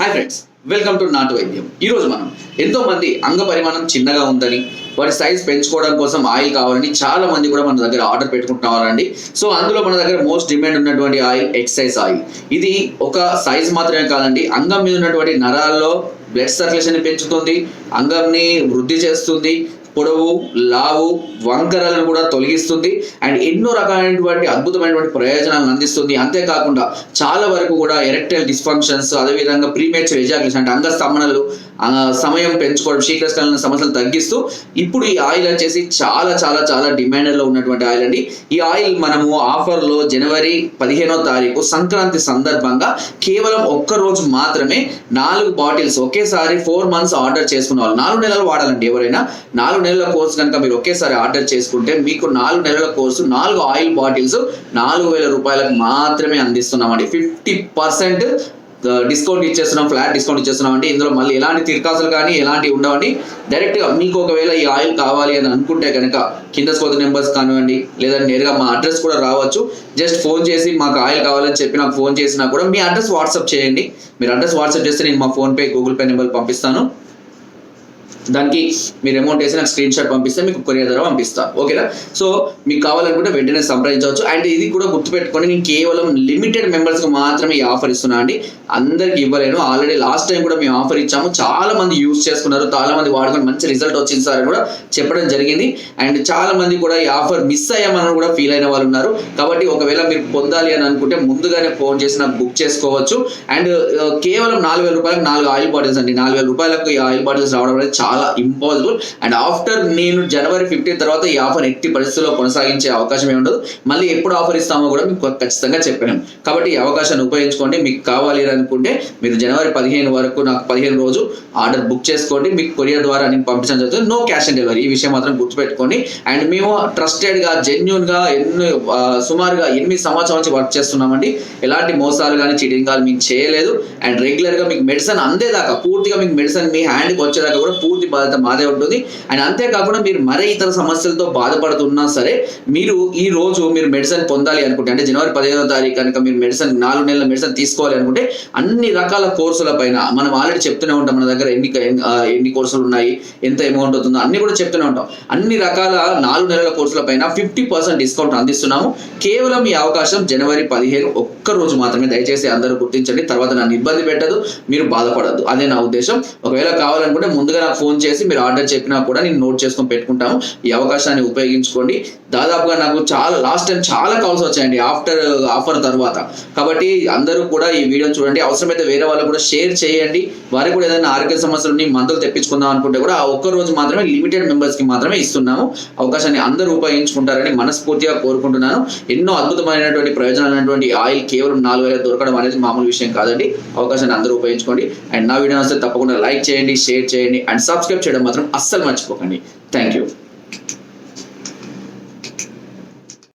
Hi friends, welcome to నాటు వైద్యం. ఈరోజు మనం ఎంతో మంది అంగ పరిమాణం చిన్నగా ఉందని వారి సైజ్ పెంచుకోవడం కోసం ఆయిల్ కావాలని చాలా మంది కూడా మన దగ్గర ఆర్డర్ పెట్టుకుంటున్నారండి. సో అందులో మన దగ్గర మోస్ట్ డిమాండ్ ఉన్నటువంటి ఆయిల్ ఎక్సైజ్ ఆయిల్. ఇది ఒక సైజ్ మాత్రమే కాదండి, అంగం మీద ఉన్నటువంటి నరాల్లో బ్లడ్ సర్క్యులేషన్ పెంచుతుంది, అంగంని వృద్ధి చేస్తుంది, పొడవు, లావు, వంకరలను కూడా తొలగిస్తుంది అండ్ ఎన్నో రకాలైనటువంటి అద్భుతమైనటువంటి ప్రయోజనాలను అందిస్తుంది. అంతేకాకుండా చాలా వరకు కూడా ఎరెక్టైల్ డిస్ఫంక్షన్స్, అదేవిధంగా ప్రీమేచర్ ఎజాక్యులేషన్ అంటే అంగస్తంభనలు, సమయం పెంచుకోవడం, శీఘ్రస్ఖలన సమస్యలు తగ్గిస్తూ ఇప్పుడు ఈ ఆయిల్ వచ్చేసి చాలా చాలా చాలా డిమాండ్లో ఉన్నటువంటి ఆయిల్ అండి. ఈ ఆయిల్ మనము ఆఫర్లో జనవరి 15వ తారీఖు సంక్రాంతి సందర్భంగా కేవలం ఒక్క రోజు మాత్రమే 4 బాటిల్స్ ఒకేసారి 4 months ఆర్డర్ చేసుకున్న వాళ్ళు, 4 నెలలు వాడాలండి. ఎవరైనా 4 నెలల కోర్సు కనుక మీరు ఒకేసారి ఆర్డర్ చేసుకుంటే మీకు 4 నెలల కోర్సు 4 ఆయిల్ బాటిల్స్ 4,000 రూపాయలకు మాత్రమే అందిస్తున్నామండి. 50% డిస్కౌంట్ ఇచ్చేస్తున్నాం, ఫ్లాట్ డిస్కౌంట్ ఇచ్చేస్తున్నాం అండి. ఇందులో మళ్ళీ ఎలాంటి తిరకాసులు కానీ ఎలాంటివి ఉండవండి. డైరెక్ట్గా మీకు ఒకవేళ ఈ ఆయిల్ కావాలి అని అనుకుంటే కనుక కింద స్కోర్ నెంబర్స్ కానివ్వండి, లేదంటే నేరుగా మా అడ్రస్ కూడా రావచ్చు. జస్ట్ ఫోన్ చేసి మాకు ఆయిల్ కావాలని చెప్పి నాకు ఫోన్ చేసినా కూడా మీ అడ్రస్ వాట్సాప్ చేయండి. మీరు అడ్రస్ వాట్సాప్ చేస్తే నేను మా ఫోన్పే, గూగుల్ పే నెంబర్ పంపిస్తాను. దానికి మీరు అమౌంట్ వేసి నాకు స్క్రీన్ షాట్ పంపిస్తే మీకు కొరియర్ ద్వారా పంపిస్తాను. ఓకేనా? సో మీకు కావాలనుకుంటే వెంటనే సంప్రదించవచ్చు. అండ్ ఇది కూడా గుర్తుపెట్టుకోండి, నేను కేవలం లిమిటెడ్ మెంబర్స్కి మాత్రమే ఈ ఆఫర్ ఇస్తున్నా అండి, అందరికి ఇవ్వలేను. ఆల్రెడీ లాస్ట్ టైం కూడా మేము ఆఫర్ ఇచ్చాము, చాలా మంది యూజ్ చేసుకున్నారు, చాలా మంది వాడుకొని మంచి రిజల్ట్ వచ్చింది సార్ అని కూడా చెప్పడం జరిగింది. అండ్ చాలా మంది కూడా ఈ ఆఫర్ మిస్ అయ్యామని కూడా ఫీల్ అయిన వాళ్ళు ఉన్నారు. కాబట్టి ఒకవేళ మీరు పొందాలి అని అనుకుంటే ముందుగానే ఫోన్ చేసి నాకు బుక్ చేసుకోవచ్చు. అండ్ కేవలం 4,000 రూపాయలకు 4 ఆయిల్ బాటిల్స్ అండి. 4,000 రూపాయలకు ఈ ఆయిల్ బాటిల్స్ రావడం అనేది చాలా ఇంపాసిబుల్. అండ్ ఆఫ్టర్ నేను జనవరి 15 తర్వాత ఈ ఆఫర్ ఎట్టి పరిస్థితుల్లో కొనసాగించే అవకాశం ఏమి ఉండదు. మళ్ళీ ఎప్పుడు ఆఫర్ ఇస్తామో కూడా మీకు ఖచ్చితంగా చెప్పాను. కాబట్టి ఈ అవకాశాన్ని ఉపయోగించుకోండి. మీకు కావాలి అనుకుంటే మీరు జనవరి 15 వరకు నాకు 15 రోజు ఆర్డర్ బుక్ చేసుకోండి. మీకు కొరియర్ ద్వారా నేను పంపించడం జరుగుతుంది. నో క్యాష్ ఆన్ డెలివరీ, ఈ విషయం మాత్రం గుర్తుపెట్టుకోండి. అండ్ మేము ట్రస్టెడ్గా, జెన్యూన్గా సుమారుగా 8 సంవత్సరాల నుంచి వర్క్ చేస్తున్నామండి. ఎలాంటి మోసాలు కానీ చీటింగ్ కానీ మీకు చేయలేదు. అండ్ రెగ్యులర్గా మీకు మెడిసిన్ అందేదాకా, పూర్తిగా మీకు మెడిసిన్ మీ హ్యాండ్కి వచ్చేదాకా కూడా పూర్తి బాధ్యత మాదే ఉంటుంది. అండ్ అంతేకాకుండా మీరు మరే ఇతర సమస్యలతో బాధపడుతున్నా సరే మీరు ఈ రోజు మీరు మెడిసిన్ పొందాలి అనుకుంటే, అంటే జనవరి 15వ తారీఖు కనుక మీరు మెడిసిన్ 4 నెలల మెడిసిన్ తీసుకోవాలి అనుకుంటే అన్ని రకాల కోర్సుల పైన మనం ఆల్రెడీ చెప్తూనే ఉంటాం. మన దగ్గర ఎన్ని కోర్సులు ఉన్నాయి, ఎంత అమౌంట్ అవుతుందో అన్ని కూడా చెప్తూనే ఉంటాం. అన్ని రకాల 4 నెలల కోర్సుల పైన 50% డిస్కౌంట్ అందిస్తున్నాము. కేవలం ఈ అవకాశం జనవరి 15 ఒక్క రోజు మాత్రమే. దయచేసి అందరూ గుర్తించండి, తర్వాత నన్ను ఇబ్బంది పెట్టదు, మీరు బాధపడద్దు. అదే నా ఉద్దేశం. ఒకవేళ కావాలనుకుంటే ముందుగా నాకు ఫోన్ చేసి మీరు ఆర్డర్ చెప్పినా కూడా నేను నోట్ చేసుకొని పెట్టుకుంటాము. ఈ అవకాశాన్ని ఉపయోగించుకోండి. దాదాపుగా నాకు లాస్ట్ టైం చాలా కాల్స్ వచ్చాయండి ఆఫర్ తర్వాత. కాబట్టి అందరూ కూడా ఈ వీడియో చూడండి. అవసరమైతే వేరే వాళ్ళు కూడా షేర్ చేయండి. వారికి కూడా ఏదైనా ఆరోగ్య సమస్యలు మందులు తెప్పించుకుందాం అనుకుంటే కూడా ఆ ఒక్క రోజు మాత్రమే లిమిటెడ్ మెంబర్స్కి మాత్రమే ఇస్తున్నాము. అవకాశాన్ని అందరూ ఉపయోగించుకుంటారని మనస్ఫూర్తిగా కోరుకుంటున్నాను. ఎన్నో అద్భుతమైనటువంటి ప్రయోజనాలైనటువంటి ఆయిల్ కేవలం 4,000 దొరకడం అనేది మామూలు విషయం కాదండి. అవకాశాన్ని అందరూ ఉపయోగించుకోండి. అండ్ నా వీడియో వస్తే తప్పకుండా లైక్ చేయండి, షేర్ చేయండి అండ్ సబ్స్క్రైబ్ చేయడం మాత్రం అస్సలు మర్చిపోకండి. Thank you.